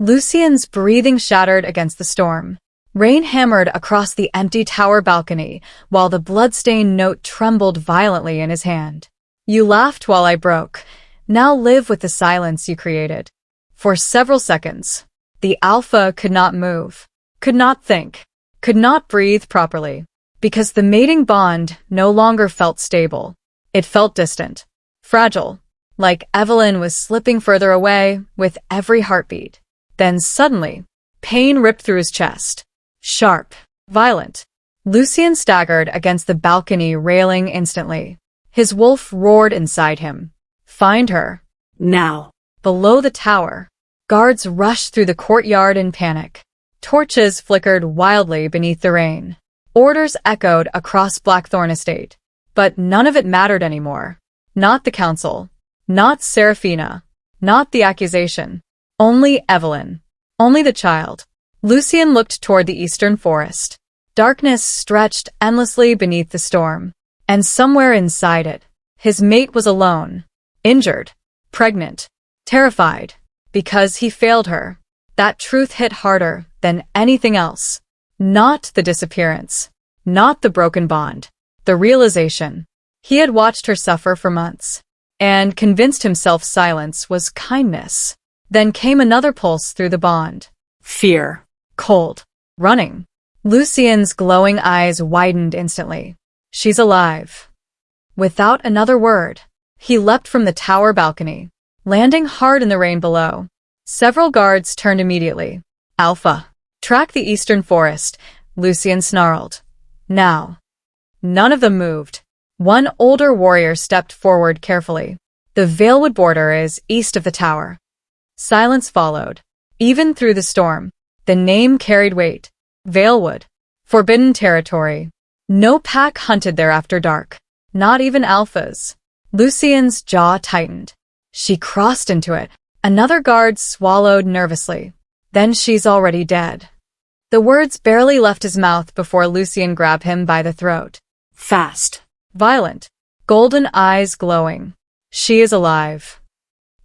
Lucien's breathing shattered against the storm. Rain hammered across the empty tower balcony, while the blood-stained note trembled violently in his hand. You laughed while I broke. Now live with the silence you created. For several seconds, the Alpha could not move, could not think, could not breathe properly, because the mating bond no longer felt stable. It felt distant, fragile, like Evelyn was slipping further away with every heartbeat. Then suddenly, pain ripped through his chest. Sharp, violent. Lucien staggered against the balcony railing instantly. His wolf roared inside him. Find her. Now. Below the tower, guards rushed through the courtyard in panic. Torches flickered wildly beneath the rain. Orders echoed across Blackthorne Estate. But none of it mattered anymore. Not the council. Not Seraphina. Not the accusation. Only Evelyn. Only the child. Lucien looked toward the eastern forest. Darkness stretched endlessly beneath the storm. And somewhere inside it, his mate was alone. Injured. Pregnant. Terrified. Because he failed her. That truth hit harder than anything else. Not the disappearance. Not the broken bond. The realization. He had watched her suffer for months. And convinced himself silence was kindness. Then came another pulse through the bond. Fear. Cold. Running. Lucien's glowing eyes widened instantly. She's alive. Without another word, he leapt from the tower balcony, landing hard in the rain below. Several guards turned immediately. Alpha. Track the eastern forest, Lucien snarled. Now. None of them moved. One older warrior stepped forward carefully. The Veilwood border is east of the tower. Silence followed. Even through the storm, the name carried weight. Veilwood. Forbidden territory. No pack hunted there after dark. Not even alphas. Lucien's jaw tightened. She crossed into it. Another guard swallowed nervously. Then she's already dead. The words barely left his mouth before Lucien grabbed him by the throat. Fast. Violent. Golden eyes glowing. She is alive.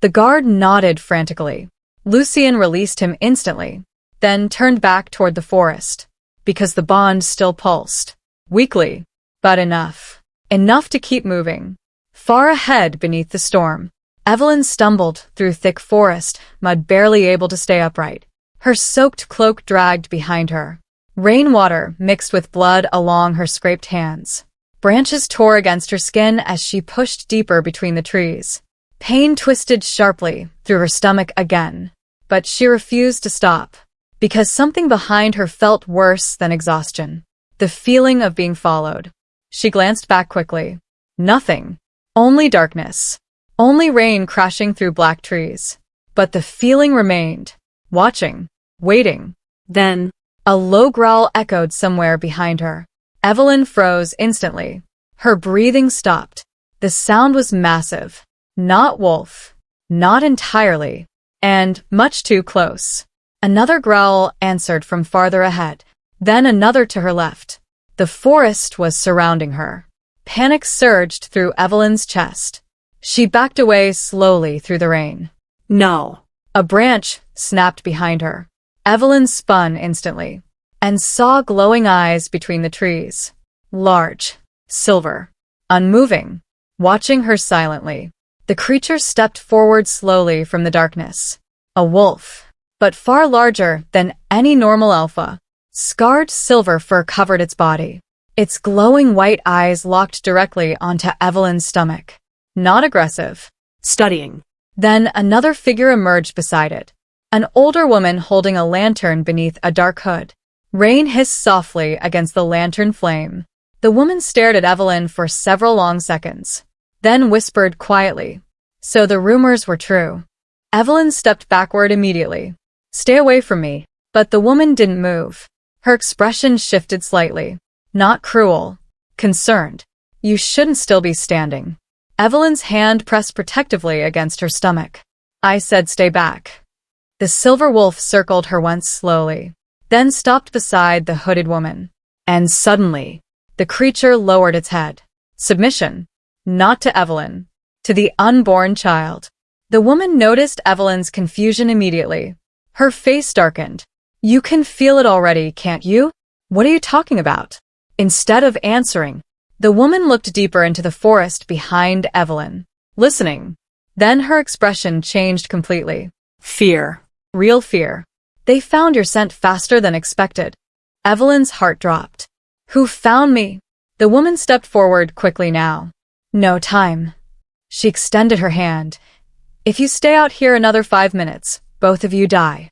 The guard nodded frantically. Lucien released him instantly, then turned back toward the forest, because the bond still pulsed. Weakly, but enough. Enough to keep moving. Far ahead beneath the storm, Evelyn stumbled through thick forest, mud barely able to stay upright. Her soaked cloak dragged behind her. Rainwater mixed with blood along her scraped hands. Branches tore against her skin as she pushed deeper between the trees. Pain twisted sharply through her stomach again, but she refused to stop, because something behind her felt worse than exhaustion. The feeling of being followed. She glanced back quickly. Nothing. Only darkness. Only rain crashing through black trees. But the feeling remained. Watching. Waiting. Then, a low growl echoed somewhere behind her. Evelyn froze instantly. Her breathing stopped. The sound was massive. Not wolf. Not entirely. And much too close. Another growl answered from farther ahead. Then another to her left. The forest was surrounding her. Panic surged through Evelyn's chest. She backed away slowly through the rain. No. A branch snapped behind her. Evelyn spun instantly and saw glowing eyes between the trees. Large, silver, unmoving, watching her silently. The creature stepped forward slowly from the darkness. A wolf, but far larger than any normal alpha. Scarred silver fur covered its body. Its glowing white eyes locked directly onto Evelyn's stomach. Not aggressive. Studying. Then another figure emerged beside it. An older woman holding a lantern beneath a dark hood. Rain hissed softly against the lantern flame. The woman stared at Evelyn for several long seconds, then whispered quietly. So the rumors were true. Evelyn stepped backward immediately. Stay away from me. But the woman didn't move. Her expression shifted slightly. Not cruel. Concerned. You shouldn't still be standing. Evelyn's hand pressed protectively against her stomach. I said stay back. The silver wolf circled her once slowly, then stopped beside the hooded woman. And suddenly, the creature lowered its head. Submission. Not to Evelyn. To the unborn child. The woman noticed Evelyn's confusion immediately. Her face darkened. You can feel it already, can't you? What are you talking about? Instead of answering, the woman looked deeper into the forest behind Evelyn, listening. Then her expression changed completely. Fear. Real fear. They found your scent faster than expected. Evelyn's heart dropped. Who found me? The woman stepped forward quickly now. No time. She extended her hand. If you stay out here another 5 minutes, both of you die.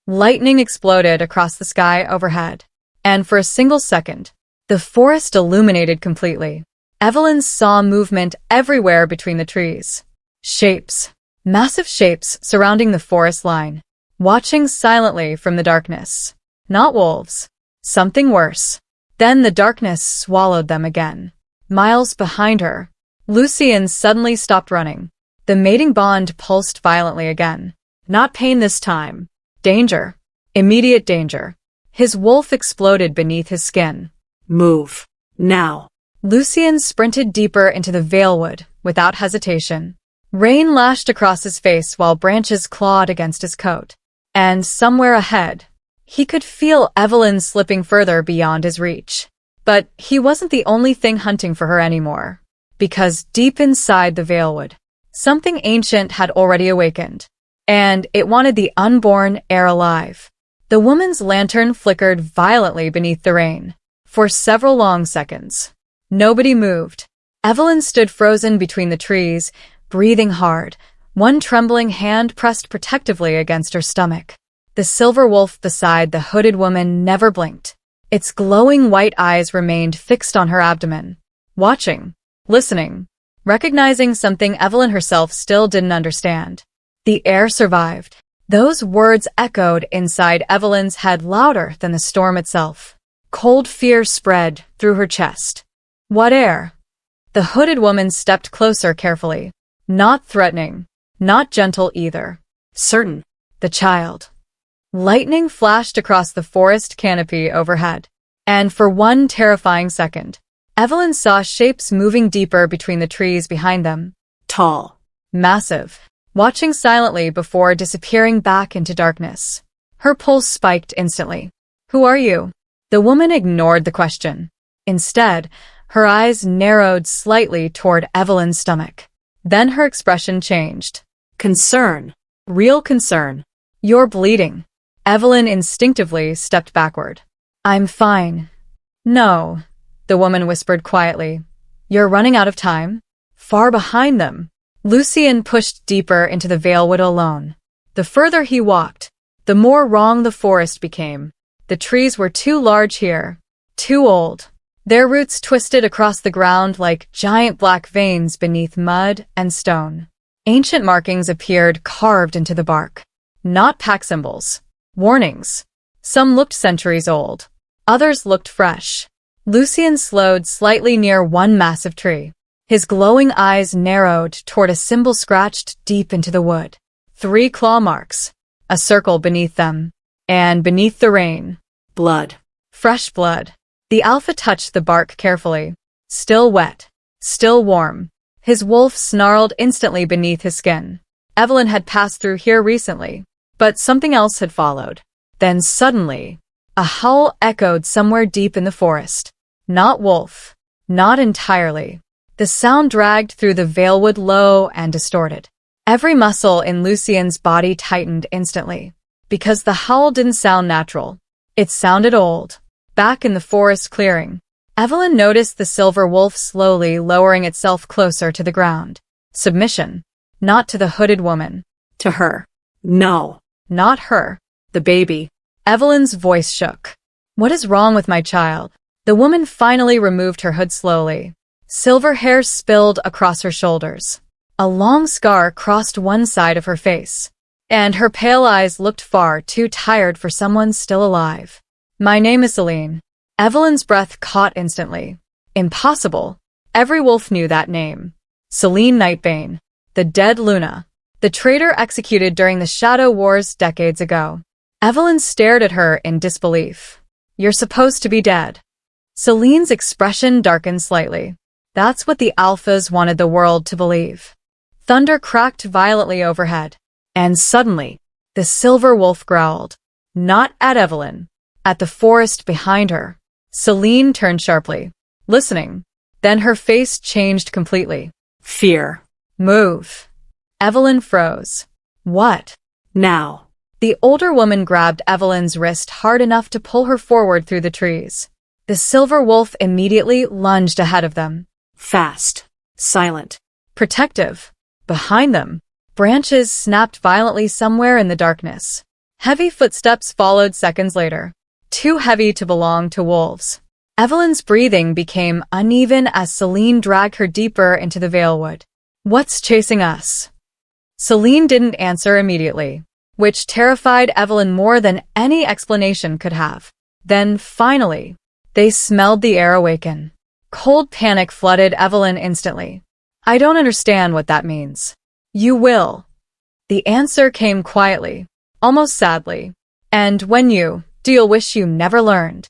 Lightning exploded across the sky overhead, and for a single second, the forest illuminated completely. Evelyn saw movement everywhere between the trees. Shapes. Massive shapes surrounding the forest line, watching silently from the darkness. Not wolves. Something worse. Then the darkness swallowed them again. Miles behind her, Lucien suddenly stopped running. The mating bond pulsed violently again. Not pain this time. Danger. Immediate danger. His wolf exploded beneath his skin. Move. Now. Lucien sprinted deeper into the Veilwood without hesitation. Rain lashed across his face while branches clawed against his coat. And somewhere ahead, he could feel Evelyn slipping further beyond his reach. But he wasn't the only thing hunting for her anymore. Because deep inside the Veilwood, something ancient had already awakened. And it wanted the unborn heir alive. The woman's lantern flickered violently beneath the rain. For several long seconds, nobody moved. Evelyn stood frozen between the trees, breathing hard, one trembling hand pressed protectively against her stomach. The silver wolf beside the hooded woman never blinked. Its glowing white eyes remained fixed on her abdomen, watching, listening, recognizing something Evelyn herself still didn't understand. The heir survived. Those words echoed inside Evelyn's head louder than the storm itself. Cold fear spread through her chest. What heir? The hooded woman stepped closer carefully. Not threatening, not gentle either. Certain. The child. Lightning flashed across the forest canopy overhead. And for one terrifying second, Evelyn saw shapes moving deeper between the trees behind them. Tall. Massive. Watching silently before disappearing back into darkness. Her pulse spiked instantly. Who are you? The woman ignored the question. Instead, her eyes narrowed slightly toward Evelyn's stomach. Then her expression changed. Concern. Real concern. You're bleeding. Evelyn instinctively stepped backward. I'm fine. No, the woman whispered quietly. You're running out of time? Far behind them. Lucien pushed deeper into the Veilwood alone. The further he walked, the more wrong the forest became. The trees were too large here, too old. Their roots twisted across the ground like giant black veins beneath mud and stone. Ancient markings appeared carved into the bark. Not pack symbols. Warnings. Some looked centuries old. Others looked fresh. Lucien slowed slightly near one massive tree. His glowing eyes narrowed toward a symbol scratched deep into the wood. 3 claw marks. A circle beneath them. And beneath the rain. Blood. Fresh blood. The alpha touched the bark carefully. Still wet. Still warm. His wolf snarled instantly beneath his skin. Evelyn had passed through here recently, but something else had followed. Then suddenly, a howl echoed somewhere deep in the forest. Not wolf. Not entirely. The sound dragged through the Veilwood low and distorted. Every muscle in Lucien's body tightened instantly. Because the howl didn't sound natural. It sounded old. Back in the forest clearing, Evelyn noticed the silver wolf slowly lowering itself closer to the ground. Submission. Not to the hooded woman. To her. No. Not her. The baby. Evelyn's voice shook. What is wrong with my child? The woman finally removed her hood slowly. Silver hair spilled across her shoulders. A long scar crossed one side of her face. And her pale eyes looked far too tired for someone still alive. My name is Celine. Evelyn's breath caught instantly. Impossible. Every wolf knew that name. Celine Nightbane. The dead Luna. The traitor executed during the Shadow Wars decades ago. Evelyn stared at her in disbelief. You're supposed to be dead. Celine's expression darkened slightly. That's what the Alphas wanted the world to believe. Thunder cracked violently overhead. And suddenly, The silver wolf growled. Not at Evelyn. At the forest behind her. Celine turned sharply, listening. Then her face changed completely. Fear. Move. Evelyn froze. What? Now. The older woman grabbed Evelyn's wrist hard enough to pull her forward through the trees. The silver wolf immediately lunged ahead of them. Fast. Silent. Protective. Behind them, branches snapped violently somewhere in the darkness. Heavy footsteps followed seconds later. Too heavy to belong to wolves. Evelyn's breathing became uneven as Celine dragged her deeper into the Veilwood. What's chasing us? Celine didn't answer immediately, which terrified Evelyn more than any explanation could have. Then, finally, they smelled the air awaken. Cold panic flooded Evelyn instantly. I don't understand what that means. You will. The answer came quietly, almost sadly. And when you do, you'll wish you never learned.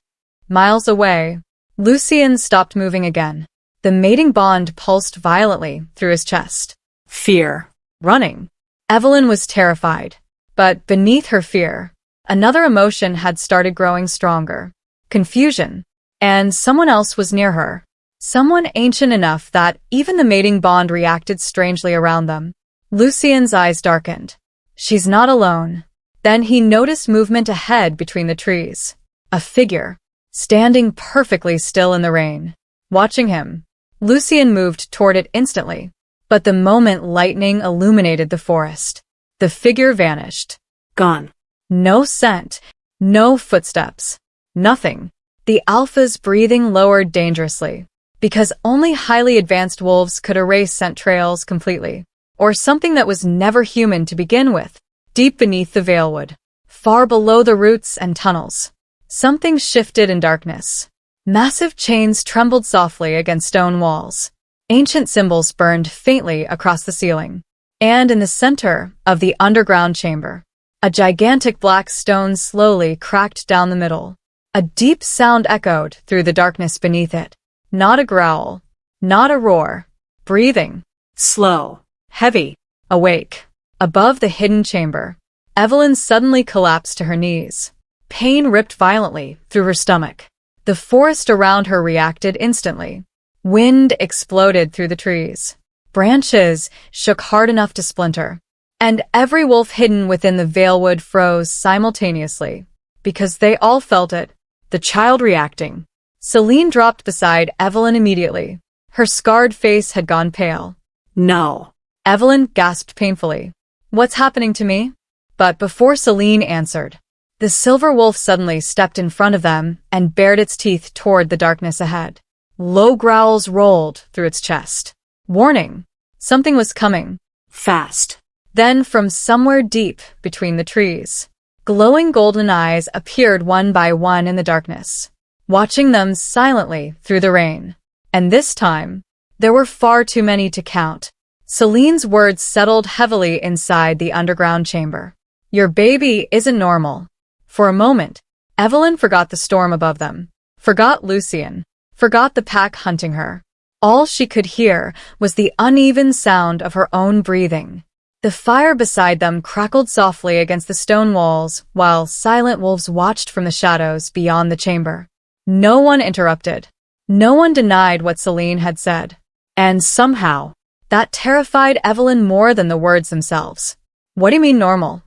Miles away, Lucien stopped moving again. The mating bond pulsed violently through his chest. Fear. Running. Evelyn was terrified. But beneath her fear, another emotion had started growing stronger. Confusion. And someone else was near her. Someone ancient enough that even the mating bond reacted strangely around them. Lucien's eyes darkened. She's not alone. Then he noticed movement ahead between the trees. A figure, standing perfectly still in the rain. Watching him, Lucien moved toward it instantly. But the moment lightning illuminated the forest, the figure vanished. Gone. No scent, no footsteps, nothing. The alpha's breathing lowered dangerously, because only highly advanced wolves could erase scent trails completely, or something that was never human to begin with. Deep beneath the Veilwood, far below the roots and tunnels, something shifted in darkness. Massive chains trembled softly against stone walls. Ancient symbols burned faintly across the ceiling. And in the center of the underground chamber, a gigantic black stone slowly cracked down the middle. A deep sound echoed through the darkness beneath it. Not a growl, not a roar. Breathing. Slow. Heavy. Awake. Above the hidden chamber, Evelyn suddenly collapsed to her knees. Pain ripped violently through her stomach. The forest around her reacted instantly. Wind exploded through the trees. Branches shook hard enough to splinter. And every wolf hidden within the Veilwood froze simultaneously, because they all felt it. The child reacting. Celine dropped beside Evelyn immediately. Her scarred face had gone pale. No. Evelyn gasped painfully. What's happening to me? But before Celine answered, the silver wolf suddenly stepped in front of them and bared its teeth toward the darkness ahead. Low growls rolled through its chest. Warning. Something was coming. Fast. Then from somewhere deep between the trees, glowing golden eyes appeared one by one in the darkness, watching them silently through the rain. And this time, there were far too many to count. Celine's words settled heavily inside the underground chamber. Your baby isn't normal. For a moment, Evelyn forgot the storm above them, forgot Lucien, forgot the pack hunting her. All she could hear was the uneven sound of her own breathing. The fire beside them crackled softly against the stone walls while silent wolves watched from the shadows beyond the chamber. No one interrupted. No one denied what Celine had said. And somehow, that terrified Evelyn more than the words themselves. What do you mean normal?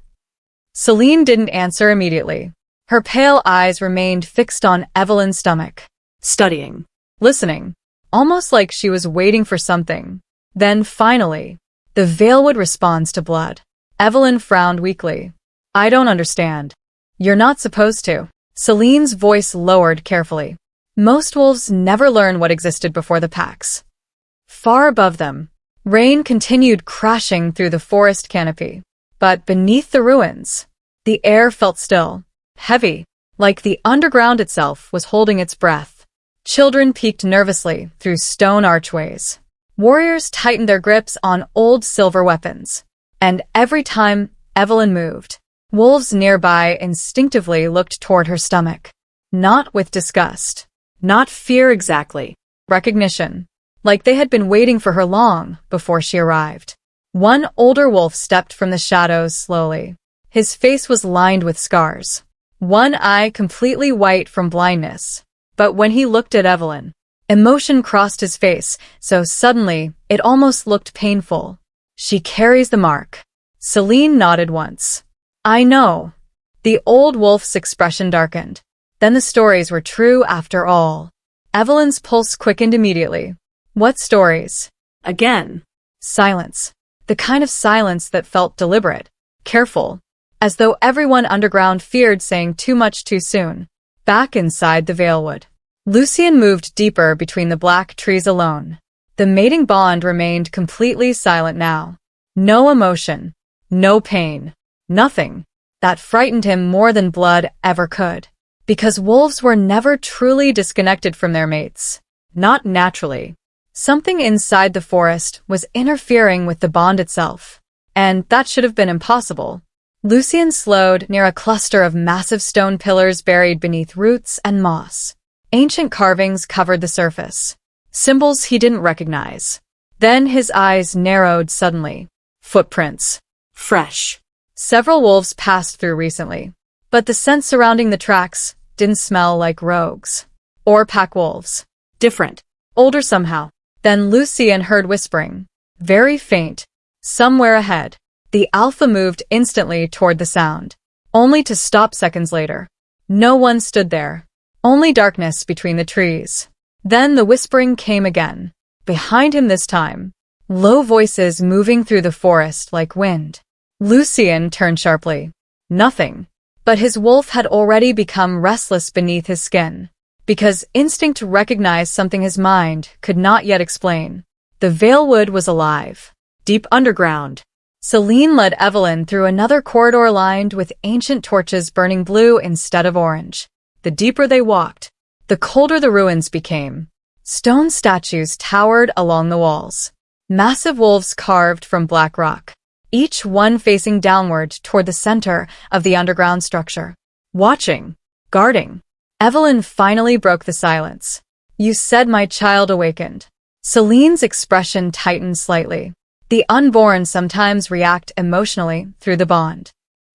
Celine didn't answer immediately. Her pale eyes remained fixed on Evelyn's stomach. Studying. Listening. Almost like she was waiting for something. Then finally, the Veilwood responds to blood. Evelyn frowned weakly. I don't understand. You're not supposed to. Celine's voice lowered carefully. Most wolves never learn what existed before the packs. Far above them, rain continued crashing through the forest canopy. But beneath the ruins, the air felt still, heavy, like the underground itself was holding its breath. Children peeked nervously through stone archways. Warriors tightened their grips on old silver weapons. And every time Evelyn moved, wolves nearby instinctively looked toward her stomach. Not with disgust. Not fear exactly. Recognition. Like they had been waiting for her long before she arrived. One older wolf stepped from the shadows slowly. His face was lined with scars, one eye completely white from blindness. But when he looked at Evelyn, emotion crossed his face, so suddenly it almost looked painful. She carries the mark. Celine nodded once. I know. The old wolf's expression darkened. Then the stories were true after all. Evelyn's pulse quickened immediately. What stories? Again. Silence. The kind of silence that felt deliberate, careful, as though everyone underground feared saying too much too soon. Back inside the Veilwood, Lucien moved deeper between the black trees alone. The mating bond remained completely silent now. No emotion, no pain, nothing. That frightened him more than blood ever could. Because wolves were never truly disconnected from their mates. Not naturally. Something inside the forest was interfering with the bond itself. And that should have been impossible. Lucien slowed near a cluster of massive stone pillars buried beneath roots and moss. Ancient carvings covered the surface. Symbols he didn't recognize. Then his eyes narrowed suddenly. Footprints. Fresh. Several wolves passed through recently. But the scent surrounding the tracks didn't smell like rogues. Or pack wolves. Different. Older somehow. Then Lucien heard whispering. Very faint. Somewhere ahead. The alpha moved instantly toward the sound. Only to stop seconds later. No one stood there. Only darkness between the trees. Then the whispering came again. Behind him this time. Low voices moving through the forest like wind. Lucien turned sharply. Nothing. But his wolf had already become restless beneath his skin. Because instinct recognized something his mind could not yet explain. The Veilwood was alive. Deep underground. Celine led Evelyn through another corridor lined with ancient torches burning blue instead of orange. The deeper they walked, the colder the ruins became. Stone statues towered along the walls. Massive wolves carved from black rock. Each one facing downward toward the center of the underground structure. Watching. Guarding. Evelyn finally broke the silence. You said my child awakened. Celine's expression tightened slightly. The unborn sometimes react emotionally through the bond.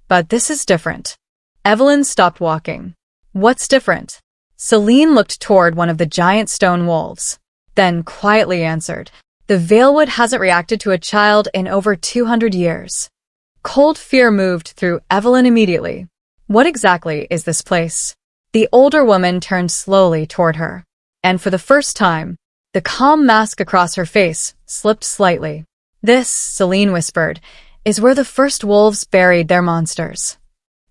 But this is different. Evelyn stopped walking. What's different? Celine looked toward one of the giant stone wolves. Then quietly answered. The Veilwood hasn't reacted to a child in over 200 years. Cold fear moved through Evelyn immediately. What exactly is this place? The older woman turned slowly toward her. And for the first time, the calm mask across her face slipped slightly. This, Celine whispered, is where the first wolves buried their monsters.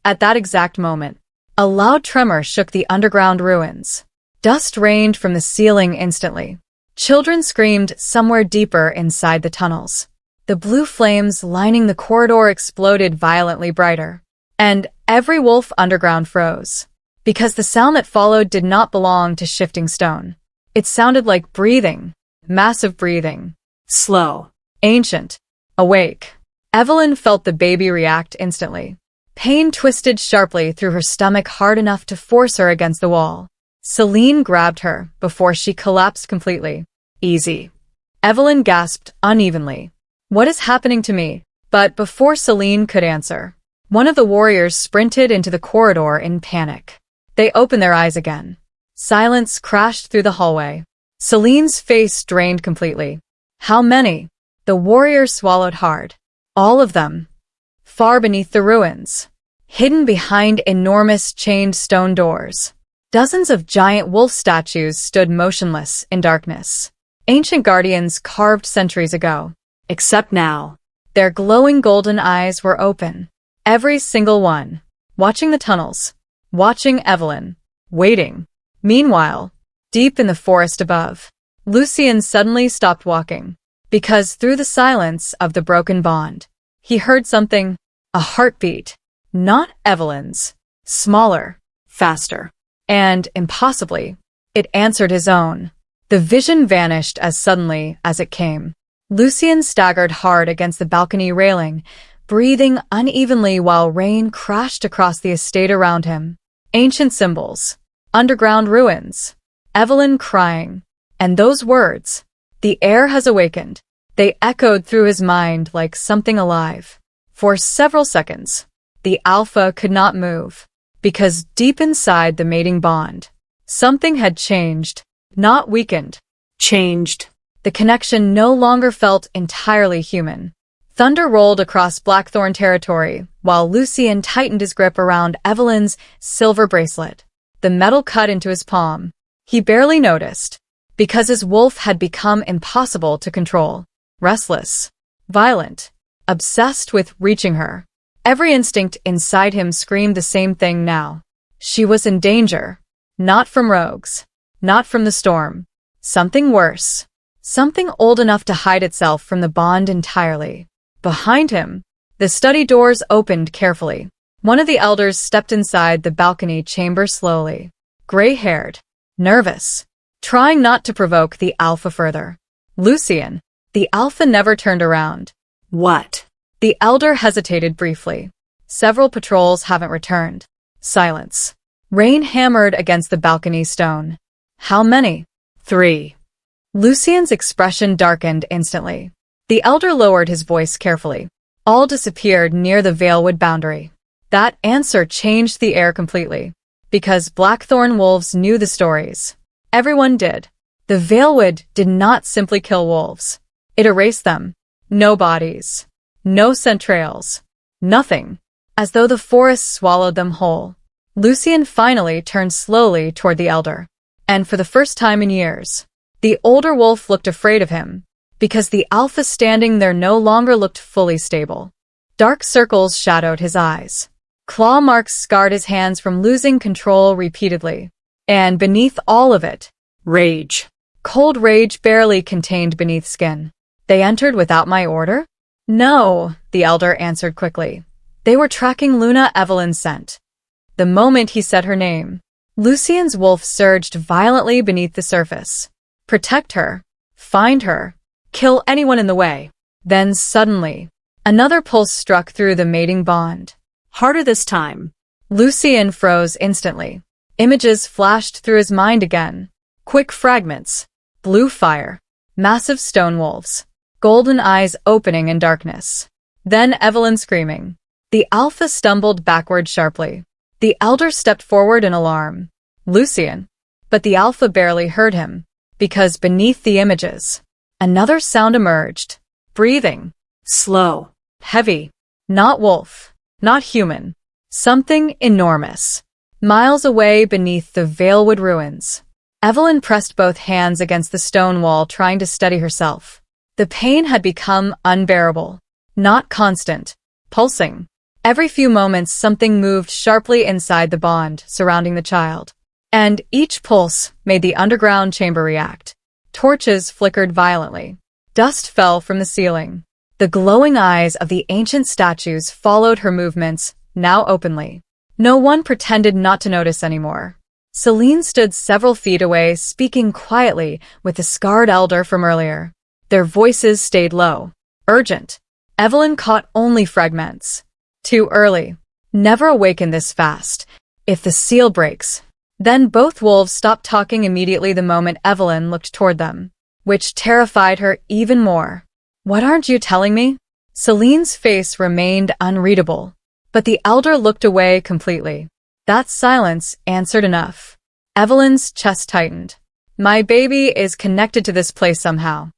At that exact moment, a loud tremor shook the underground ruins. Dust rained from the ceiling instantly. Children screamed somewhere deeper inside the tunnels. The blue flames lining the corridor exploded violently brighter. And every wolf underground froze. Because the sound that followed did not belong to shifting stone. It sounded like breathing. Massive breathing. Slow. Ancient. Awake. Evelyn felt the baby react instantly. Pain twisted sharply through her stomach hard enough to force her against the wall. Celine grabbed her before she collapsed completely. Easy. Evelyn gasped unevenly. What is happening to me? But before Celine could answer, one of the warriors sprinted into the corridor in panic. They opened their eyes again. Silence crashed through the hallway. Celine's face drained completely. How many? The warrior swallowed hard. All of them. Far beneath the ruins. Hidden behind enormous chained stone doors. Dozens of giant wolf statues stood motionless in darkness. Ancient guardians carved centuries ago. Except now. Their glowing golden eyes were open. Every single one. Watching the tunnels. Watching Evelyn. Waiting. Meanwhile, deep in the forest above, Lucien suddenly stopped walking. Because through the silence of the broken bond, he heard something. A heartbeat. Not Evelyn's. Smaller. Faster. And, impossibly, it answered his own. The vision vanished as suddenly as it came. Lucien staggered hard against the balcony railing, breathing unevenly while rain crashed across the estate around him. Ancient symbols. Underground ruins. Evelyn crying. And those words. The heir has awakened. They echoed through his mind like something alive. For several seconds, the alpha could not move, because deep inside the mating bond, something had changed, not weakened. Changed. The connection no longer felt entirely human. Thunder rolled across Blackthorne territory, while Lucien tightened his grip around Evelyn's silver bracelet. The metal cut into his palm. He barely noticed, because his wolf had become impossible to control. Restless, violent, obsessed with reaching her. Every instinct inside him screamed the same thing now. She was in danger. Not from rogues. Not from the storm. Something worse. Something old enough to hide itself from the bond entirely. Behind him, the study doors opened carefully. One of the elders stepped inside the balcony chamber slowly. Gray-haired. Nervous. Trying not to provoke the alpha further. Lucien. The alpha never turned around. What? The elder hesitated briefly. Several patrols haven't returned. Silence. Rain hammered against the balcony stone. How many? 3. Lucien's expression darkened instantly. The elder lowered his voice carefully. All disappeared near the Veilwood boundary. That answer changed the air completely. Because Blackthorne wolves knew the stories. Everyone did. The Veilwood did not simply kill wolves. It erased them. No bodies. No scent trails. Nothing. As though the forest swallowed them whole. Lucien finally turned slowly toward the elder. And for the first time in years, the older wolf looked afraid of him, because the alpha standing there no longer looked fully stable. Dark circles shadowed his eyes. Claw marks scarred his hands from losing control repeatedly. And beneath all of it, Rage. cold rage barely contained beneath skin. They entered without my order? No, the elder answered quickly. They were tracking Luna Evelyn's scent. The moment he said her name, Lucien's wolf surged violently beneath the surface. Protect her. Find her. Kill anyone in the way. Then suddenly, another pulse struck through the mating bond. Harder this time. Lucien froze instantly. Images flashed through his mind again. Quick fragments. Blue fire. Massive stone wolves. Golden eyes opening in darkness. Then Evelyn screaming. The alpha stumbled backward sharply. The elder stepped forward in alarm. Lucien. But the alpha barely heard him. Because beneath the images, another sound emerged. Breathing. Slow. Heavy. Not wolf. Not human. Something enormous. Miles away beneath the Veilwood ruins. Evelyn pressed both hands against the stone wall, trying to steady herself. The pain had become unbearable. Not constant. Pulsing. Every few moments something moved sharply inside the bond surrounding the child. And each pulse made the underground chamber react. Torches flickered violently. Dust fell from the ceiling. The glowing eyes of the ancient statues followed her movements, now openly. No one pretended not to notice anymore. Celine stood several feet away, speaking quietly with the scarred elder from earlier. Their voices stayed low. Urgent. Evelyn caught only fragments. Too early. Never awaken this fast. If the seal breaks. Then both wolves stopped talking immediately the moment Evelyn looked toward them, which terrified her even more. What aren't you telling me? Celine's face remained unreadable, but the elder looked away completely. That silence answered enough. Evelyn's chest tightened. My baby is connected to this place somehow.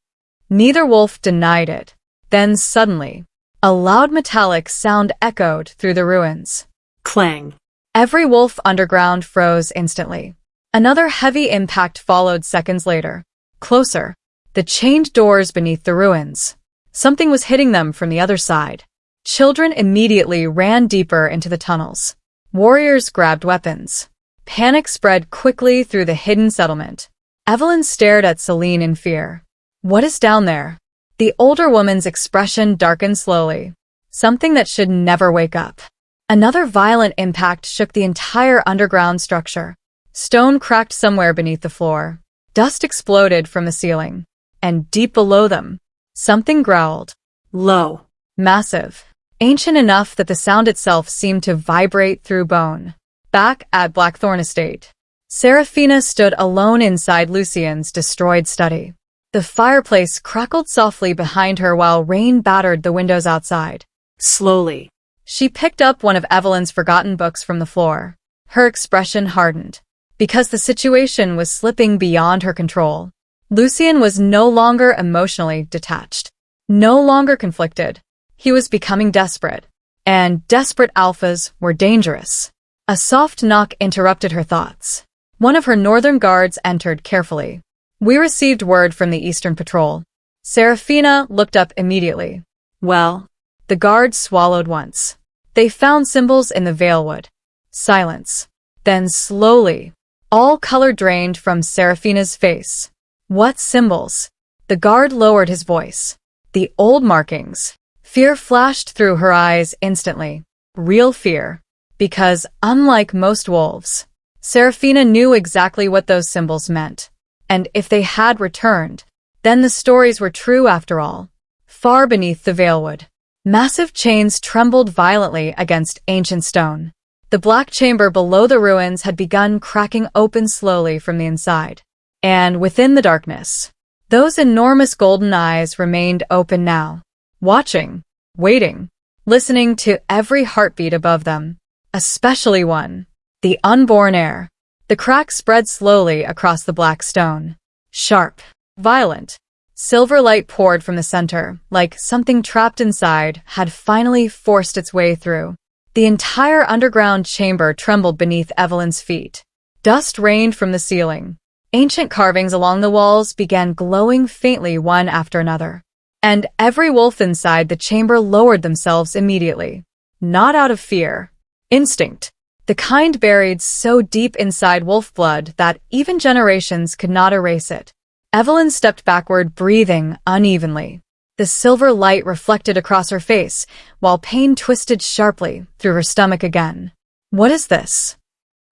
Neither wolf denied it. Then suddenly, a loud metallic sound echoed through the ruins. Clang. Every wolf underground froze instantly. Another heavy impact followed seconds later. Closer. The chained doors beneath the ruins. Something was hitting them from the other side. Children immediately ran deeper into the tunnels. Warriors grabbed weapons. Panic spread quickly through the hidden settlement. Evelyn stared at Celine in fear. What is down there? The older woman's expression darkened slowly. Something that should never wake up. Another violent impact shook the entire underground structure. Stone cracked somewhere beneath the floor. Dust exploded from the ceiling. And deep below them, something growled. Low. Massive. Ancient enough that the sound itself seemed to vibrate through bone. Back at Blackthorne Estate, Seraphina stood alone inside Lucien's destroyed study. The fireplace crackled softly behind her while rain battered the windows outside. Slowly. She picked up one of Evelyn's forgotten books from the floor. Her expression hardened, because the situation was slipping beyond her control. Lucien was no longer emotionally detached, no longer conflicted. He was becoming desperate, and desperate alphas were dangerous. A soft knock interrupted her thoughts. One of her northern guards entered carefully. "We received word from the Eastern Patrol." Serafina looked up immediately. Well, The guards swallowed once. They found symbols in the Veilwood. Silence. Then slowly, all color drained from Serafina's face. "What symbols?" The guard lowered his voice. "The old markings." Fear flashed through her eyes instantly. Real fear. Because, unlike most wolves, Serafina knew exactly what those symbols meant. And if they had returned, then the stories were true after all. Far beneath the Veilwood, massive chains trembled violently against ancient stone. The black chamber below the ruins had begun cracking open slowly from the inside. And within the darkness, those enormous golden eyes remained open now, watching, waiting, listening to every heartbeat above them. Especially one, the unborn heir. The crack spread slowly across the black stone. Sharp, violent. Silver light poured from the center, like something trapped inside had finally forced its way through. The entire underground chamber trembled beneath Evelyn's feet. Dust rained from the ceiling. Ancient carvings along the walls began glowing faintly one after another. And every wolf inside the chamber lowered themselves immediately. Not out of fear. Instinct. The kind buried so deep inside wolf blood that even generations could not erase it. Evelyn stepped backward, breathing unevenly. The silver light reflected across her face, while pain twisted sharply through her stomach again. "What is this?"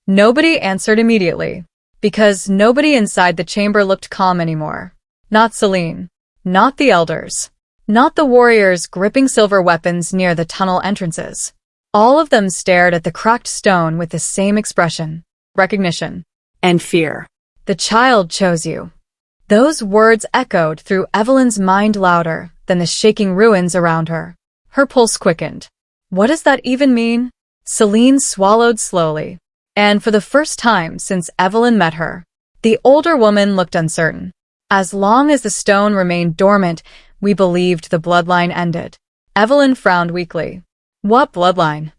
Nobody answered immediately, because nobody inside the chamber looked calm anymore. Not Celine. Not the elders. Not the warriors gripping silver weapons near the tunnel entrances. All of them stared at the cracked stone with the same expression. Recognition. and fear. "The child chose you." Those words echoed through Evelyn's mind louder than the shaking ruins around her. Her pulse quickened. What does that even mean? Celine swallowed slowly. And for the first time since Evelyn met her, the older woman looked uncertain. "As long as the stone remained dormant, we believed the bloodline ended." Evelyn frowned weakly. "What bloodline?"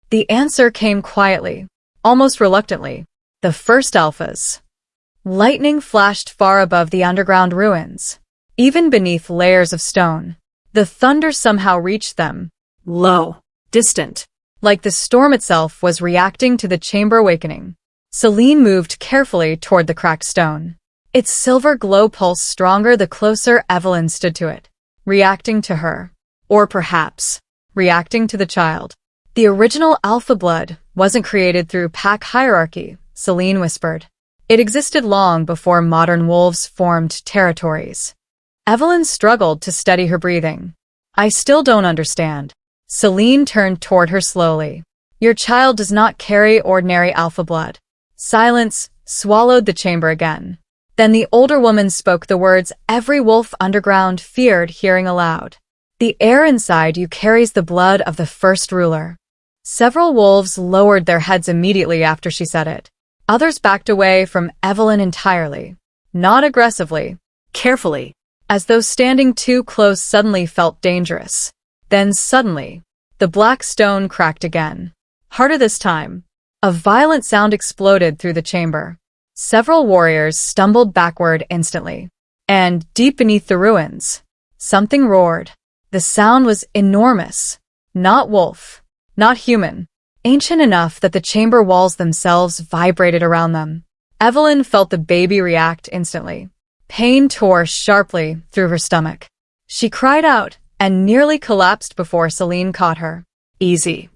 The answer came quietly, almost reluctantly. "The first alphas." Lightning flashed far above the underground ruins, even beneath layers of stone. The thunder somehow reached them. Low. Distant. Like the storm itself was reacting to the chamber awakening. Celine moved carefully toward the cracked stone. Its silver glow pulsed stronger the closer Evelyn stood to it, reacting to her. Or perhaps, reacting to the child. "The original alpha blood wasn't created through pack hierarchy," Celine whispered. "It existed long before modern wolves formed territories." Evelyn struggled to steady her breathing. "I still don't understand." Celine turned toward her slowly. "Your child does not carry ordinary alpha blood." Silence swallowed the chamber again. Then the older woman spoke the words every wolf underground feared hearing aloud. "The heir inside you carries the blood of the first ruler." Several wolves lowered their heads immediately after she said it. Others backed away from Evelyn entirely. Not aggressively, Carefully. as though standing too close suddenly felt dangerous. Then suddenly, the black stone cracked again. Harder this time. A violent sound exploded through the chamber. Several warriors stumbled backward instantly. And deep beneath the ruins, something roared. The sound was enormous. Not wolf. Not human. Ancient enough that the chamber walls themselves vibrated around them. Evelyn felt the baby react instantly. Pain tore sharply through her stomach. She cried out and nearly collapsed before Celine caught her. "Easy."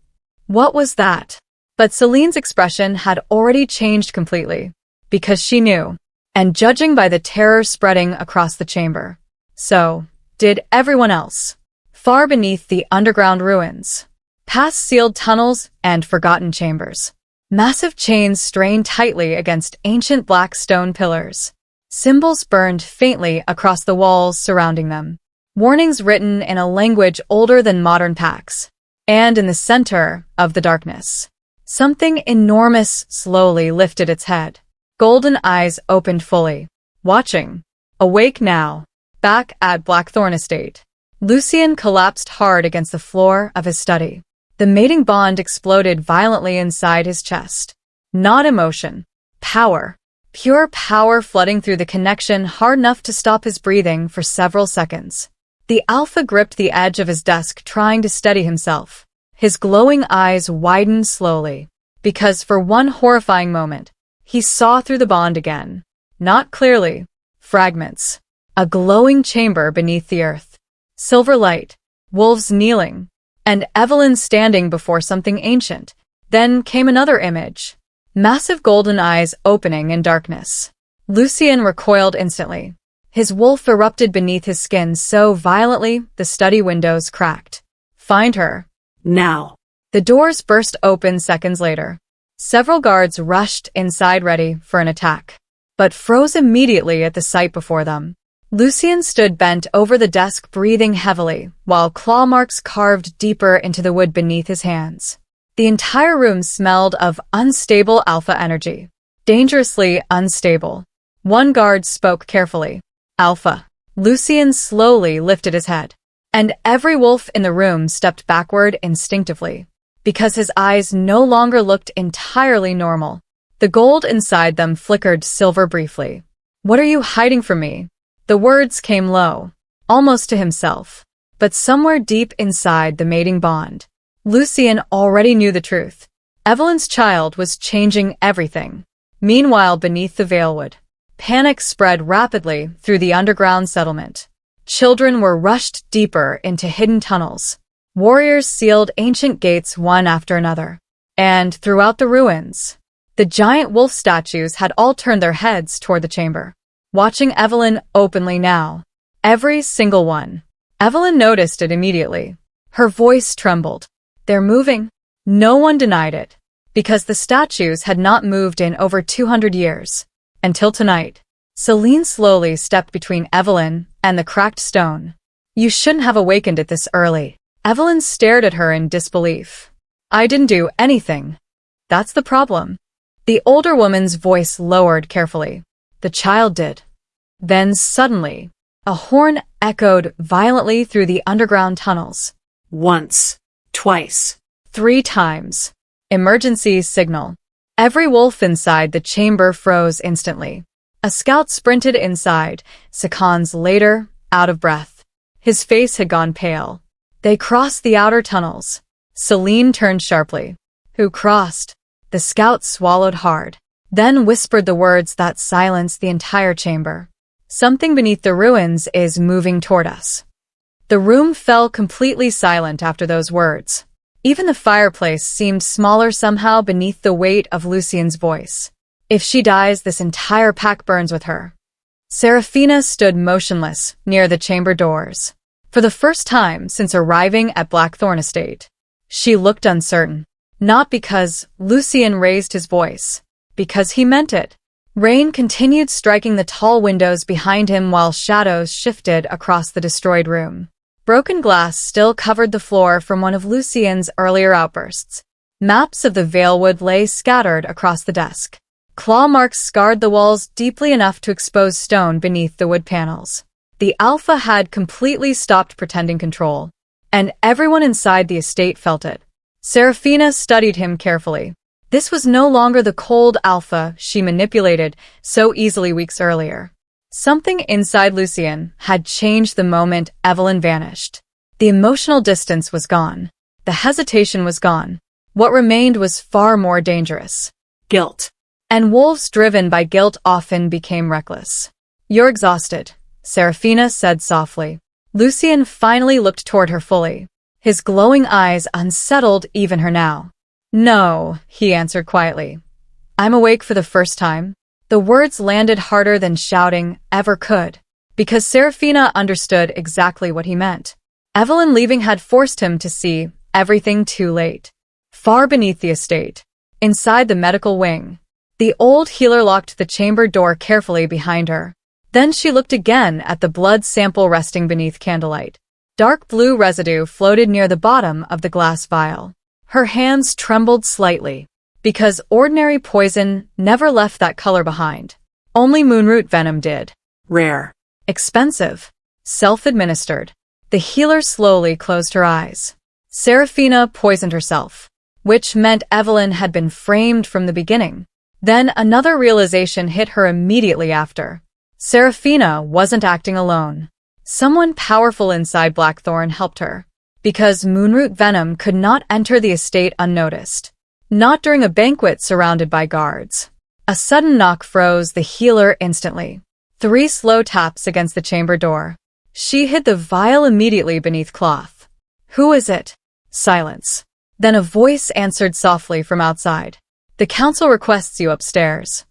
What was that? But Celine's expression had already changed completely, because she knew, and judging by the terror spreading across the chamber, so did everyone else. Far beneath the underground ruins, past sealed tunnels and forgotten chambers, massive chains strained tightly against ancient black stone pillars. Symbols burned faintly across the walls surrounding them. Warnings written in a language older than modern packs. And in the center of the darkness, something enormous slowly lifted its head. Golden eyes opened fully, watching. Awake now. Back at Blackthorne Estate, Lucien collapsed hard against the floor of his study. The mating bond exploded violently inside his chest. Not emotion. Power. Pure power flooding through the connection hard enough to stop his breathing for several seconds. The alpha gripped the edge of his desk trying to steady himself. His glowing eyes widened slowly, because for one horrifying moment, he saw through the bond again. Not clearly. Fragments. A glowing chamber beneath the earth. Silver light. Wolves kneeling. And Evelyn standing before something ancient. Then came another image. Massive golden eyes opening in darkness. Lucien recoiled instantly. His wolf erupted beneath his skin so violently the study windows cracked. Find her. Now. The doors burst open seconds later. Several guards rushed inside ready for an attack, but froze immediately at the sight before them. Lucien stood bent over the desk breathing heavily, while claw marks carved deeper into the wood beneath his hands. The entire room smelled of unstable alpha energy. Dangerously unstable. One guard spoke carefully. Alpha. Lucien slowly lifted his head, and every wolf in the room stepped backward instinctively, because his eyes no longer looked entirely normal. The gold inside them flickered silver briefly. What are you hiding from me? The words came low, almost to himself, but somewhere deep inside the mating bond, Lucien already knew the truth. Evelyn's child was changing everything. Meanwhile, beneath the Veilwood, panic spread rapidly through the underground settlement. Children were rushed deeper into hidden tunnels. Warriors sealed ancient gates one after another. And throughout the ruins, the giant wolf statues had all turned their heads toward the chamber, watching Evelyn openly now. Every single one. Evelyn noticed it immediately. Her voice trembled. They're moving. No one denied it, because the statues had not moved in over 200 years. Until tonight. Celine slowly stepped between Evelyn and the cracked stone. You shouldn't have awakened it this early. Evelyn stared at her in disbelief. I didn't do anything. That's the problem. The older woman's voice lowered carefully. The child did. Then suddenly, a horn echoed violently through the underground tunnels. Once. Twice. 3 times. Emergency signal. Every wolf inside the chamber froze instantly. A scout sprinted inside, seconds later, out of breath. His face had gone pale. They crossed the outer tunnels. Celine turned sharply. Who crossed? The scout swallowed hard, then whispered the words that silenced the entire chamber. Something beneath the ruins is moving toward us. The room fell completely silent after those words. Even the fireplace seemed smaller somehow beneath the weight of Lucien's voice. If she dies, this entire pack burns with her. Serafina stood motionless near the chamber doors. For the first time since arriving at Blackthorne Estate, she looked uncertain. Not because Lucien raised his voice, because he meant it. Rain continued striking the tall windows behind him while shadows shifted across the destroyed room. Broken glass still covered the floor from one of Lucien's earlier outbursts. Maps of the Veilwood lay scattered across the desk. Claw marks scarred the walls deeply enough to expose stone beneath the wood panels. The Alpha had completely stopped pretending control, and everyone inside the estate felt it. Serafina studied him carefully. This was no longer the cold Alpha she manipulated so easily weeks earlier. Something inside Lucien had changed the moment Evelyn vanished. The emotional distance was gone. The hesitation was gone. What remained was far more dangerous. Guilt. And wolves driven by guilt often became reckless. You're exhausted, Serafina said softly. Lucien finally looked toward her fully. His glowing eyes unsettled even her now. No, he answered quietly. I'm awake for the first time. The words landed harder than shouting ever could, because Serafina understood exactly what he meant. Evelyn leaving had forced him to see everything too late. Far beneath the estate, inside the medical wing, the old healer locked the chamber door carefully behind her. Then she looked again at the blood sample resting beneath candlelight. Dark blue residue floated near the bottom of the glass vial. Her hands trembled slightly, because ordinary poison never left that color behind. Only moonroot venom did. Rare. Expensive. Self-administered. The healer slowly closed her eyes. Serafina poisoned herself, which meant Evelyn had been framed from the beginning. Then another realization hit her immediately after. Serafina wasn't acting alone. Someone powerful inside Blackthorne helped her, because moonroot venom could not enter the estate unnoticed. Not during a banquet surrounded by guards. A sudden knock froze the healer instantly. 3 slow taps against the chamber door. She hid the vial immediately beneath cloth. "Who is it?" Silence. Then a voice answered softly from outside. "The council requests you upstairs."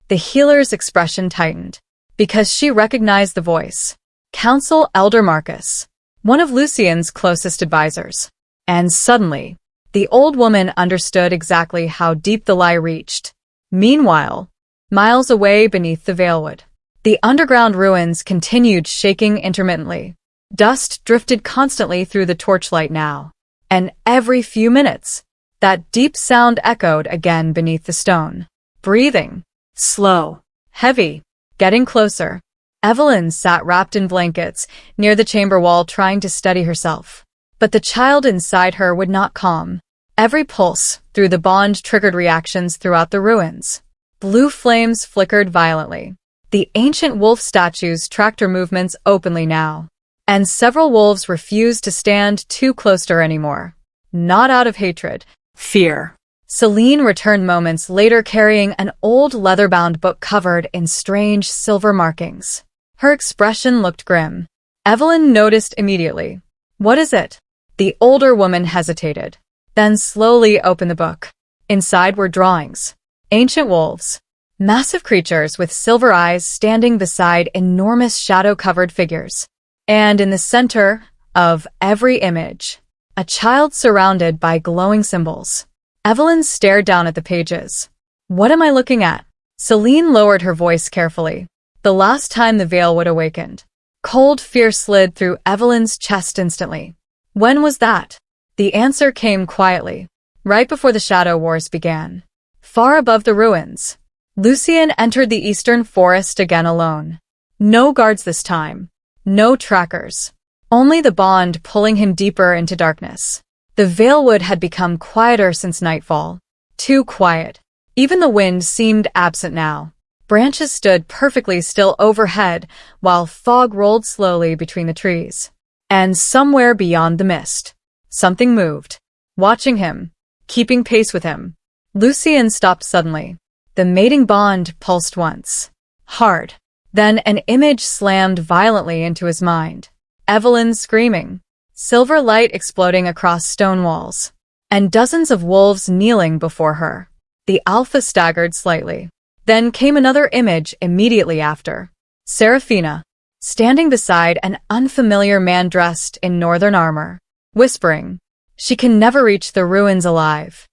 The healer's expression tightened, because she recognized the voice. Council Elder Marcus, one of Lucien's closest advisors. And suddenly, the old woman understood exactly how deep the lie reached. Meanwhile, miles away beneath the Veilwood, the underground ruins continued shaking intermittently. Dust drifted constantly through the torchlight now, and every few minutes, that deep sound echoed again beneath the stone. Breathing. Slow. Heavy. Getting closer. Evelyn sat wrapped in blankets near the chamber wall trying to steady herself. But the child inside her would not calm. Every pulse through the bond triggered reactions throughout the ruins. Blue flames flickered violently. The ancient wolf statues tracked her movements openly now. And several wolves refused to stand too close to her anymore. Not out of hatred. Fear. Celine returned moments later carrying an old leather-bound book covered in strange silver markings. Her expression looked grim. Evelyn noticed immediately. "What is it?" The older woman hesitated, then slowly opened the book. Inside were drawings. Ancient wolves. Massive creatures with silver eyes standing beside enormous shadow-covered figures. And in the center of every image, a child surrounded by glowing symbols. Evelyn stared down at the pages. "What am I looking at?" Celine lowered her voice carefully. The last time the Veilwood awakened, cold fear slid through Evelyn's chest instantly. "When was that?" The answer came quietly, right before the Shadow Wars began. Far above the ruins, Lucien entered the eastern forest again alone. No guards this time. No trackers. Only the bond pulling him deeper into darkness. The Veilwood had become quieter since nightfall. Too quiet. Even the wind seemed absent now. Branches stood perfectly still overhead, while fog rolled slowly between the trees. And somewhere beyond the mist, something moved. Watching him. Keeping pace with him. Lucien stopped suddenly. The mating bond pulsed once. Hard. Then an image slammed violently into his mind. Evelyn screaming. Silver light exploding across stone walls. And dozens of wolves kneeling before her. The alpha staggered slightly. Then came another image immediately after. Serafina, standing beside an unfamiliar man dressed in northern armor, whispering, "She can never reach the ruins alive."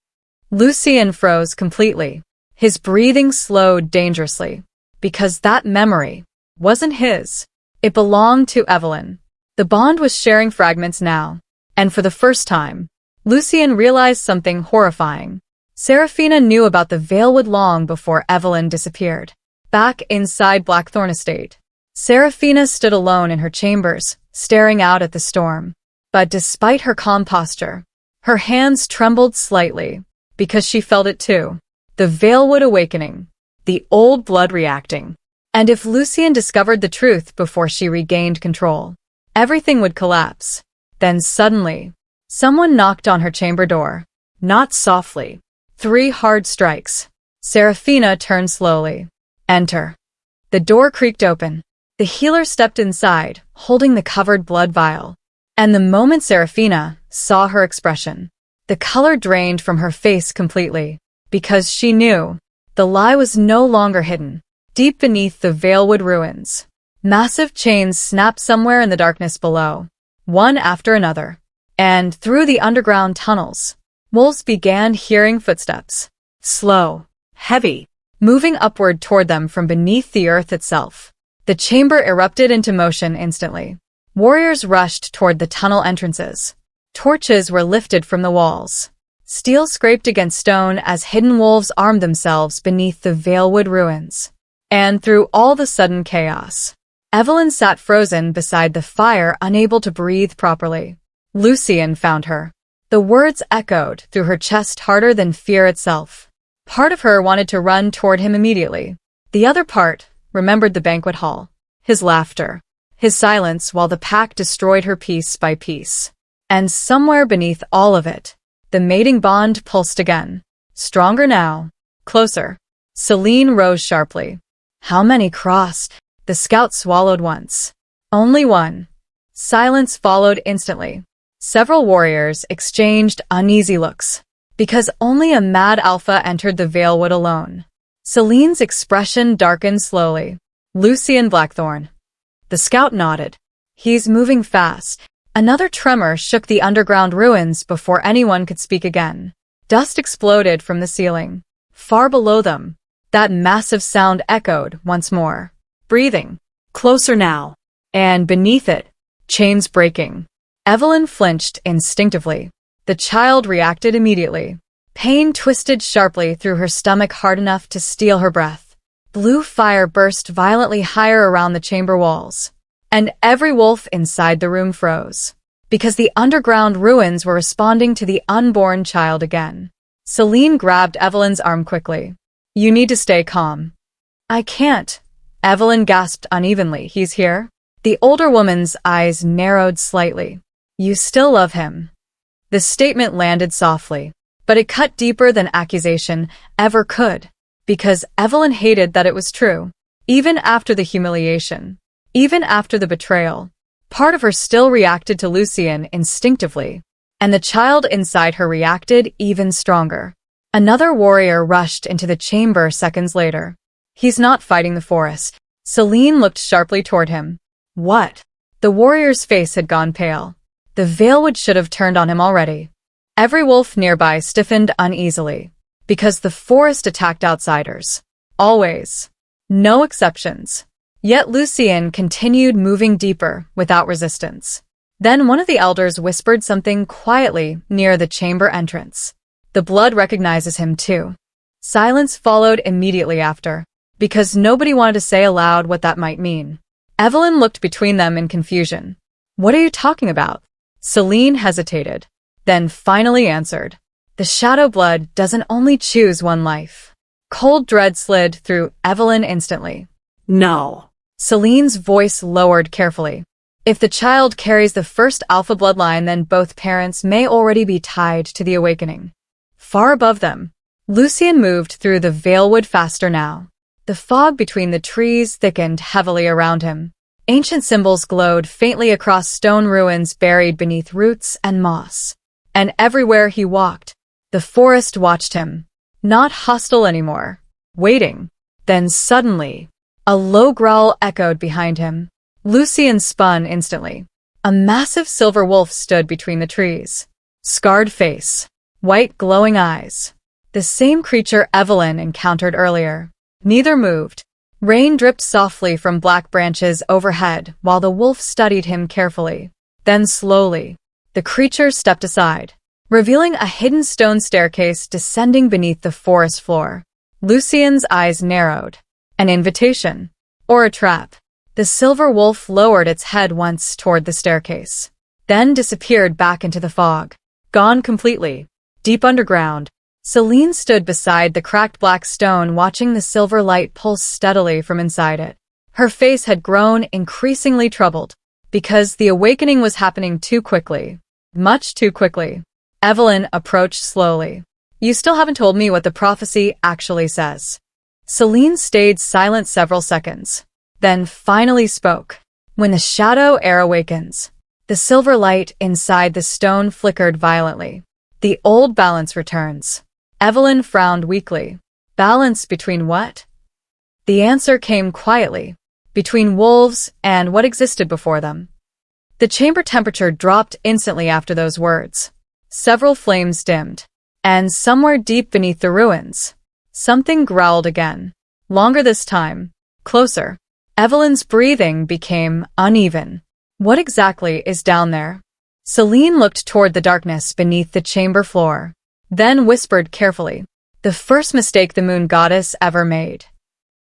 Lucien froze completely. His breathing slowed dangerously, because that memory wasn't his. It belonged to Evelyn. The bond was sharing fragments now, and for the first time, Lucien realized something horrifying. Serafina knew about the Veilwood long before Evelyn disappeared. Back inside Blackthorne Estate, Serafina stood alone in her chambers, staring out at the storm. But despite her calm posture, her hands trembled slightly, because she felt it too. The Veilwood awakening. The old blood reacting. And if Lucien discovered the truth before she regained control, everything would collapse. Then suddenly, someone knocked on her chamber door. Not softly. 3 hard strikes. Serafina turned slowly. "Enter." The door creaked open. The healer stepped inside, holding the covered blood vial. And the moment Serafina saw her expression, the color drained from her face completely, because she knew the lie was no longer hidden. Deep beneath the Veilwood ruins, massive chains snapped somewhere in the darkness below, one after another. And through the underground tunnels, wolves began hearing footsteps. Slow, heavy, moving upward toward them from beneath the earth itself. The chamber erupted into motion instantly. Warriors rushed toward the tunnel entrances. Torches were lifted from the walls. Steel scraped against stone as hidden wolves armed themselves beneath the Veilwood ruins. And through all the sudden chaos, Evelyn sat frozen beside the fire, unable to breathe properly. Lucien found her. The words echoed through her chest harder than fear itself. Part of her wanted to run toward him immediately. The other part remembered the banquet hall, his laughter, his silence while the pack destroyed her piece by piece. And somewhere beneath all of it, the mating bond pulsed again. Stronger now. Closer. Celine rose sharply. How many crossed? The scout swallowed once. Only one. Silence followed instantly. Several warriors exchanged uneasy looks, because only a mad alpha entered the Veilwood alone. Celine's expression darkened slowly. Lucien Blackthorne. The scout nodded. He's moving fast. Another tremor shook the underground ruins before anyone could speak again. Dust exploded from the ceiling. Far below them, that massive sound echoed once more. Breathing. Closer now. And beneath it, chains breaking. Evelyn flinched instinctively. The child reacted immediately. Pain twisted sharply through her stomach, hard enough to steal her breath. Blue fire burst violently higher around the chamber walls. And every wolf inside the room froze. Because the underground ruins were responding to the unborn child again. Celine grabbed Evelyn's arm quickly. You need to stay calm. I can't. Evelyn gasped unevenly. He's here? The older woman's eyes narrowed slightly. You still love him. The statement landed softly, but it cut deeper than accusation ever could. Because Evelyn hated that it was true. Even after the humiliation. Even after the betrayal. Part of her still reacted to Lucien instinctively. And the child inside her reacted even stronger. Another warrior rushed into the chamber seconds later. He's not fighting the forest. Celine looked sharply toward him. What? The warrior's face had gone pale. The Veilwood should have turned on him already. Every wolf nearby stiffened uneasily. Because the forest attacked outsiders. Always. No exceptions. Yet Lucien continued moving deeper without resistance. Then one of the elders whispered something quietly near the chamber entrance. The blood recognizes him too. Silence followed immediately after, because nobody wanted to say aloud what that might mean. Evelyn looked between them in confusion. What are you talking about? Celine hesitated, then finally answered. The shadow blood doesn't only choose one life. Cold dread slid through Evelyn instantly. No. Celine's voice lowered carefully. If the child carries the first alpha bloodline, then both parents may already be tied to the awakening. Far above them, Lucien moved through the Veilwood faster now. The fog between the trees thickened heavily around him. Ancient symbols glowed faintly across stone ruins buried beneath roots and moss. And everywhere he walked, the forest watched him. Not hostile anymore. Waiting. Then suddenly, a low growl echoed behind him. Lucien spun instantly. A massive silver wolf stood between the trees. Scarred face. White glowing eyes. The same creature Evelyn encountered earlier. Neither moved. Rain dripped softly from black branches overhead while the wolf studied him carefully. Then slowly, the creature stepped aside, revealing a hidden stone staircase descending beneath the forest floor. Lucien's eyes narrowed. An invitation. Or a trap. The silver wolf lowered its head once toward the staircase, then disappeared back into the fog. Gone completely. Deep underground. Celine stood beside the cracked black stone, watching the silver light pulse steadily from inside it. Her face had grown increasingly troubled, because the awakening was happening too quickly. Much too quickly. Evelyn approached slowly. You still haven't told me what the prophecy actually says. Celine stayed silent several seconds, then finally spoke. When the shadow heir awakens, the silver light inside the stone flickered violently. The old balance returns. Evelyn frowned weakly. Balance between what? The answer came quietly. Between wolves and what existed before them. The chamber temperature dropped instantly after those words. Several flames dimmed. And somewhere deep beneath the ruins, something growled again. Longer this time. Closer. Evelyn's breathing became uneven. What exactly is down there? Celine looked toward the darkness beneath the chamber floor, then whispered carefully, the first mistake the moon goddess ever made.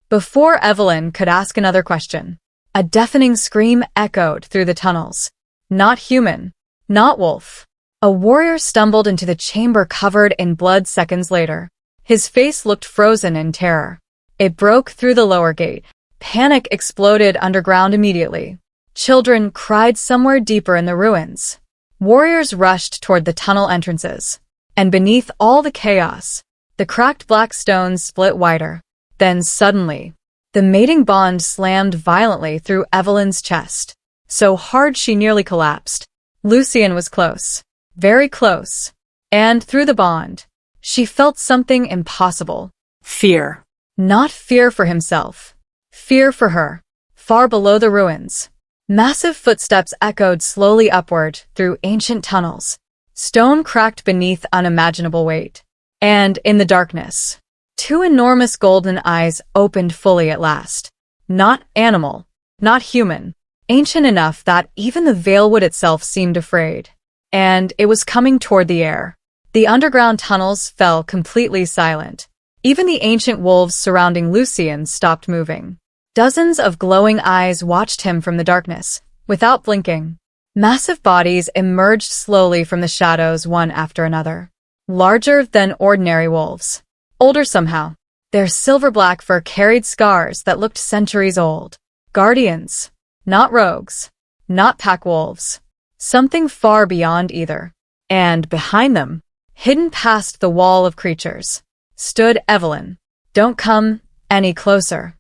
Before Evelyn could ask another question, a deafening scream echoed through the tunnels. Not human, not wolf. A warrior stumbled into the chamber covered in blood seconds later. His face looked frozen in terror. It broke through the lower gate. Panic exploded underground immediately. Children cried somewhere deeper in the ruins. Warriors rushed toward the tunnel entrances. And beneath all the chaos, the cracked black stones split wider. Then suddenly, the mating bond slammed violently through Evelyn's chest, so hard she nearly collapsed. Lucien was close, very close, and through the bond, she felt something impossible. Fear. Not fear for himself, fear for her, far below the ruins. Massive footsteps echoed slowly upward through ancient tunnels, stone cracked beneath unimaginable weight. And in the darkness, two enormous golden eyes opened fully at last. Not animal, not human, ancient enough that even the Veilwood itself seemed afraid. And it was coming toward the air. The underground tunnels fell completely silent. Even the ancient wolves surrounding Lucien stopped moving. Dozens of glowing eyes watched him from the darkness, without blinking. Massive bodies emerged slowly from the shadows one after another. Larger than ordinary wolves. Older somehow. Their silver-black fur carried scars that looked centuries old. Guardians. Not rogues. Not pack wolves. Something far beyond either. And behind them, hidden past the wall of creatures, stood Evelyn. Don't come any closer.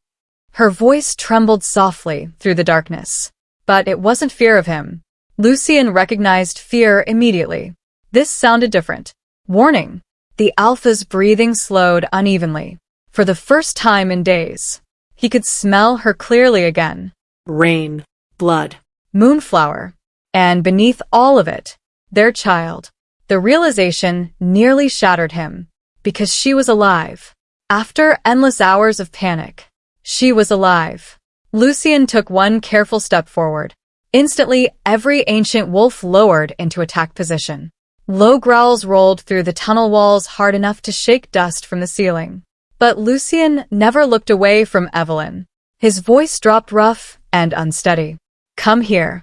Her voice trembled softly through the darkness. But it wasn't fear of him. Lucien recognized fear immediately. This sounded different. Warning. The alpha's breathing slowed unevenly. For the first time in days, he could smell her clearly again. Rain. Blood. Moonflower. And beneath all of it, their child. The realization nearly shattered him. Because she was alive. After endless hours of panic, she was alive. Lucien took one careful step forward. Instantly, every ancient wolf lowered into attack position. Low growls rolled through the tunnel walls hard enough to shake dust from the ceiling. But Lucien never looked away from Evelyn. His voice dropped rough and unsteady. Come here.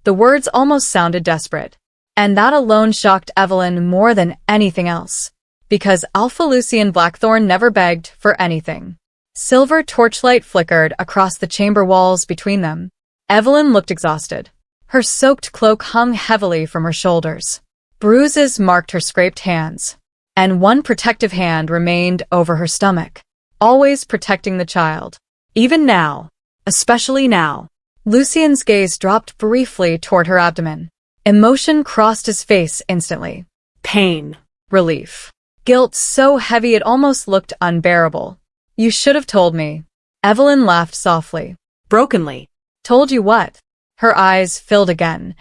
The words almost sounded desperate. And that alone shocked Evelyn more than anything else. Because Alpha Lucien Blackthorne never begged for anything. Silver torchlight flickered across the chamber walls between them. Evelyn looked exhausted. Her soaked cloak hung heavily from her shoulders. Bruises marked her scraped hands. And one protective hand remained over her stomach, always protecting the child. Even now, especially now, Lucien's gaze dropped briefly toward her abdomen. Emotion crossed his face instantly. Pain. Relief. Guilt so heavy it almost looked unbearable. You should have told me. Evelyn laughed softly. Brokenly. Told you what? Her eyes filled again.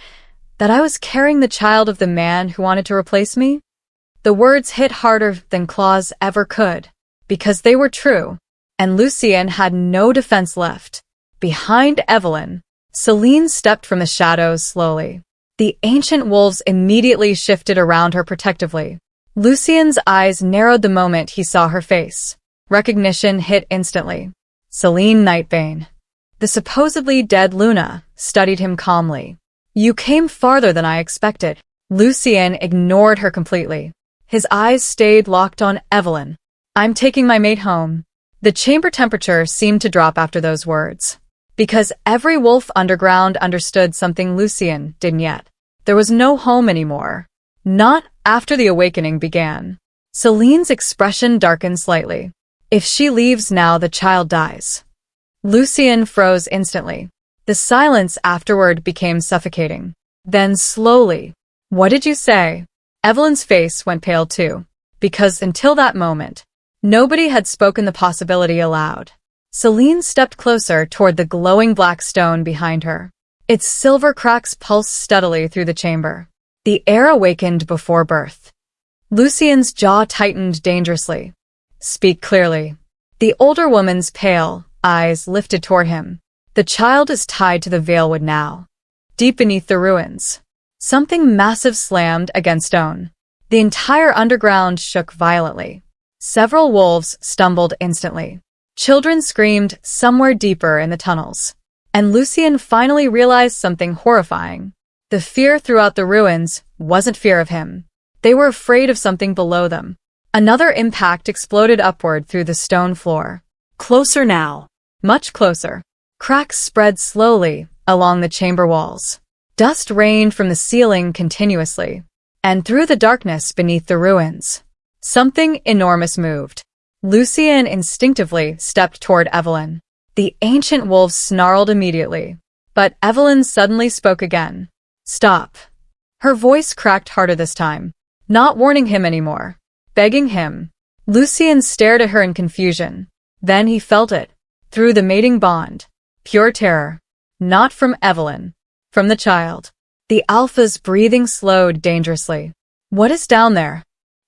That I was carrying the child of the man who wanted to replace me? The words hit harder than claws ever could, because they were true, and Lucien had no defense left. Behind Evelyn, Celine stepped from the shadows slowly. The ancient wolves immediately shifted around her protectively. Lucien's eyes narrowed the moment he saw her face. Recognition hit instantly. Celine Nightbane. The supposedly dead Luna studied him calmly. You came farther than I expected. Lucien ignored her completely. His eyes stayed locked on Evelyn. I'm taking my mate home. The chamber temperature seemed to drop after those words. Because every wolf underground understood something Lucien didn't yet. There was no home anymore. Not after the awakening began. Celine's expression darkened slightly. If she leaves now, the child dies. Lucien froze instantly. The silence afterward became suffocating. Then slowly, what did you say? Evelyn's face went pale too, because until that moment, nobody had spoken the possibility aloud. Celine stepped closer toward the glowing black stone behind her. Its silver cracks pulsed steadily through the chamber. The air awakened before birth. Lucien's jaw tightened dangerously. Speak clearly. The older woman's pale eyes lifted toward him. The child is tied to the Veilwood now. deep beneath the ruins, something massive slammed against stone. The entire underground shook violently. Several wolves stumbled instantly. Children screamed somewhere deeper in the tunnels. And Lucien finally realized something horrifying. The fear throughout the ruins wasn't fear of him. They were afraid of something below them. Another impact exploded upward through the stone floor. Closer now. Much closer. Cracks spread slowly along the chamber walls. Dust rained from the ceiling continuously. And through the darkness beneath the ruins, something enormous moved. Lucien instinctively stepped toward Evelyn. The ancient wolves snarled immediately. But Evelyn suddenly spoke again. Stop. Her voice cracked harder this time, not warning him anymore, begging him. Lucien stared at her in confusion. Then he felt it. Through the mating bond. Pure terror. Not from Evelyn. From the child. The alpha's breathing slowed dangerously. What is down there?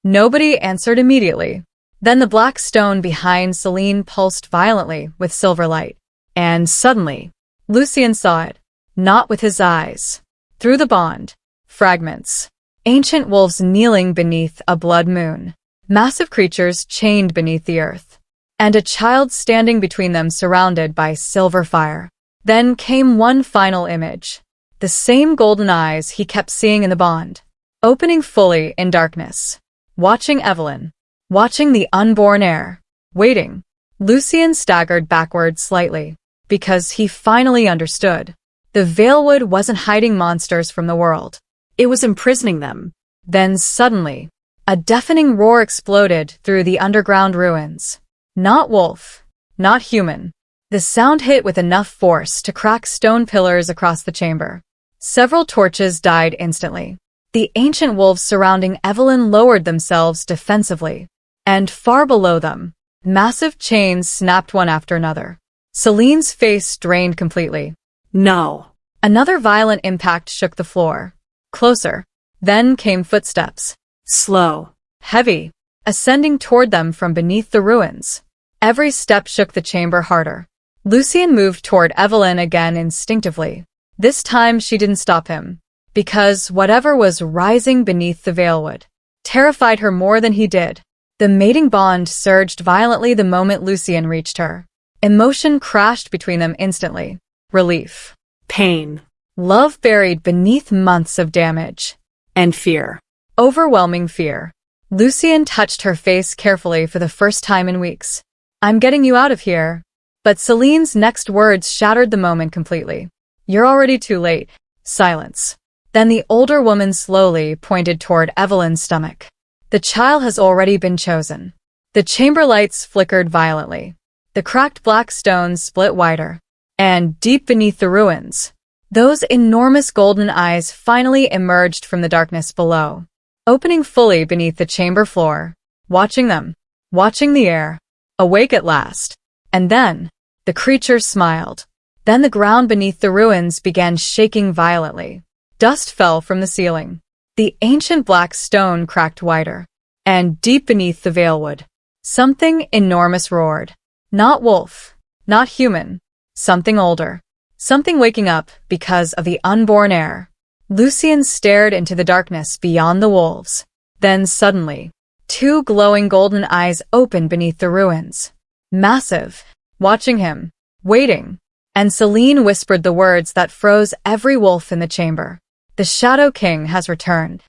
Nobody answered immediately. Then the black stone behind Celine pulsed violently with silver light. And suddenly, Lucien saw it. Not with his eyes. Through the bond. Fragments. Ancient wolves kneeling beneath a blood moon. Massive creatures chained beneath the earth. And a child standing between them surrounded by silver fire. Then came one final image. The same golden eyes he kept seeing in the bond. Opening fully in darkness. Watching Evelyn. Watching the unborn heir. Waiting. Lucien staggered backward slightly. Because he finally understood. The Veilwood wasn't hiding monsters from the world. It was imprisoning them. Then suddenly, a deafening roar exploded through the underground ruins. Not wolf. Not human. The sound hit with enough force to crack stone pillars across the chamber. Several torches died instantly. The ancient wolves surrounding Evelyn lowered themselves defensively. And far below them, massive chains snapped one after another. Celine's face drained completely. No. Another violent impact shook the floor. Closer. Then came footsteps. Slow. Heavy. Ascending toward them from beneath the ruins. Every step shook the chamber harder. Lucien moved toward Evelyn again instinctively. This time she didn't stop him. Because whatever was rising beneath the Veilwood terrified her more than he did. The mating bond surged violently the moment Lucien reached her. Emotion crashed between them instantly. Relief. Pain. Love buried beneath months of damage. And fear. Overwhelming fear. Lucien touched her face carefully for the first time in weeks. I'm getting you out of here. But Celine's next words shattered the moment completely. You're already too late. Silence. Then the older woman slowly pointed toward Evelyn's stomach. The child has already been chosen. The chamber lights flickered violently. The cracked black stones split wider. And deep beneath the ruins, those enormous golden eyes finally emerged from the darkness below, opening fully beneath the chamber floor, watching them, watching the heir, awake at last. And then, the creature smiled. Then the ground beneath the ruins began shaking violently. Dust fell from the ceiling. The ancient black stone cracked wider. And deep beneath the Veilwood, something enormous roared. Not wolf. Not human. Something older. Something waking up because of the unborn heir. Lucien stared into the darkness beyond the wolves. Then suddenly, two glowing golden eyes opened beneath the ruins. Massive. Watching him. Waiting. And Celine whispered the words that froze every wolf in the chamber. The Shadow King has returned.